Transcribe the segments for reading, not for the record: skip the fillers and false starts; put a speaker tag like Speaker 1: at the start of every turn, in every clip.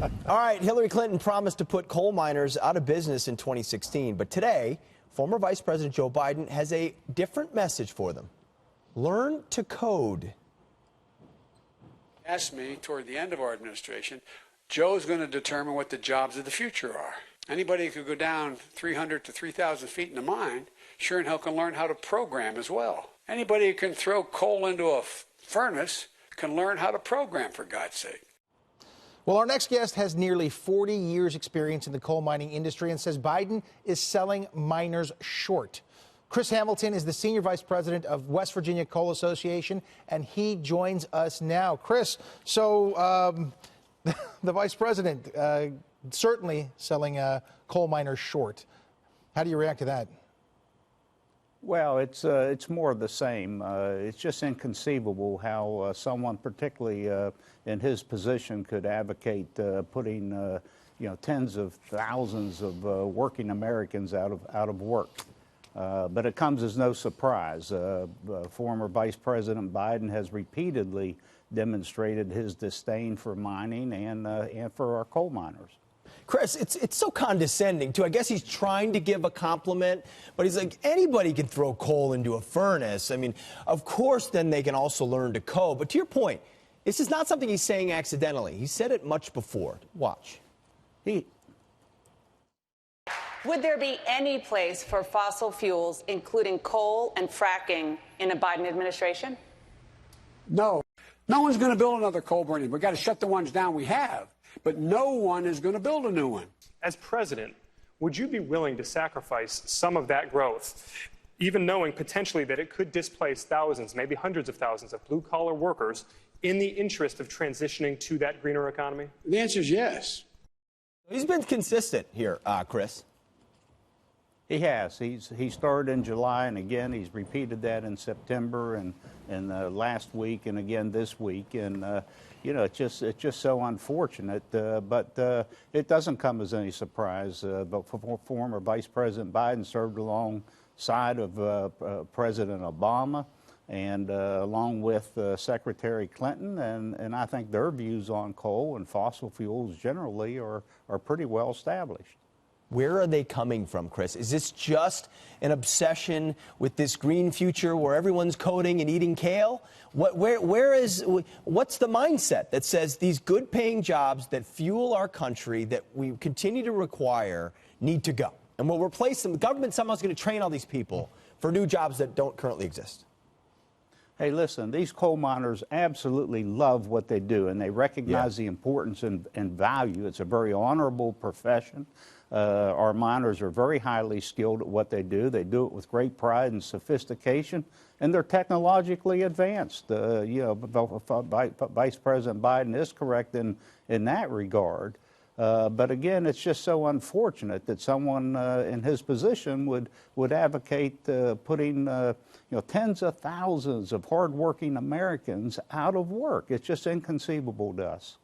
Speaker 1: All right, Hillary Clinton promised to put coal miners out of business in 2016, but today, former Vice President Joe Biden has a different message for them. Learn to code.
Speaker 2: Asked me toward the end of our administration, Joe's going to determine what the jobs of the future are. Anybody who could go down 300 to 3,000 feet in a mine, sure and hell can learn how to program as well. Anybody who can throw coal into a furnace can learn how to program, for God's sake.
Speaker 3: Well, our next guest has nearly 40 years experience in the coal mining industry and says Biden is selling miners short. Chris Hamilton is the Senior Vice President of West Virginia Coal Association, and he joins us now. Chris, so the Vice President certainly selling coal miners short. How do you react to that?
Speaker 4: Well, it's more of the same. It's just inconceivable how someone, particularly in his position, could advocate putting tens of thousands of working Americans out of work. But it comes as no surprise. Former Vice President Biden has repeatedly demonstrated his disdain for mining and for our coal miners.
Speaker 1: Chris, it's so condescending, too. I guess he's trying to give a compliment, but he's like, anybody can throw coal into a furnace. I mean, of course, then they can also learn to code. But to your point, this is not something he's saying accidentally. He said it much before. Watch.
Speaker 5: Would there be any place for fossil fuels, including coal and fracking, in a Biden administration?
Speaker 2: No. No one's going to build another coal burning. We've got to shut the ones down we have. But no one is going to build a new one.
Speaker 6: As president, would you be willing to sacrifice some of that growth, even knowing potentially that it could displace thousands, maybe hundreds of thousands of blue-collar workers in the interest of transitioning to that greener economy?
Speaker 2: The answer is yes.
Speaker 1: He's been consistent here, Chris.
Speaker 4: He has. He started in July, and again, he's repeated that in September and last week, and again this week. And it's just so unfortunate. But it doesn't come as any surprise. But former Vice President Biden served alongside of President Obama, and along with Secretary Clinton, and I think their views on coal and fossil fuels generally are pretty well established.
Speaker 1: Where are they coming from, Chris? Is this just an obsession with this green future where everyone's coding and eating kale? What's the mindset that says these good-paying jobs that fuel our country, that we continue to require, need to go? And we'll replace them. The government somehow is going to train all these people for new jobs that don't currently exist.
Speaker 4: Hey, listen, these coal miners absolutely love what they do, and they recognize the importance and value. It's a very honorable profession. Our miners are very highly skilled at what they do. They do it with great pride and sophistication, and they're technologically advanced. Vice President Biden is correct in that regard. But again, it's just so unfortunate that someone in his position would advocate putting tens of thousands of hardworking Americans out of work. It's just inconceivable to us.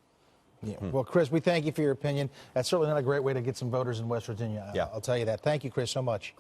Speaker 3: Yeah. Well, Chris, we thank you for your opinion. That's certainly not a great way to get some voters in West Virginia. I'll tell you that. Thank you, Chris, so much.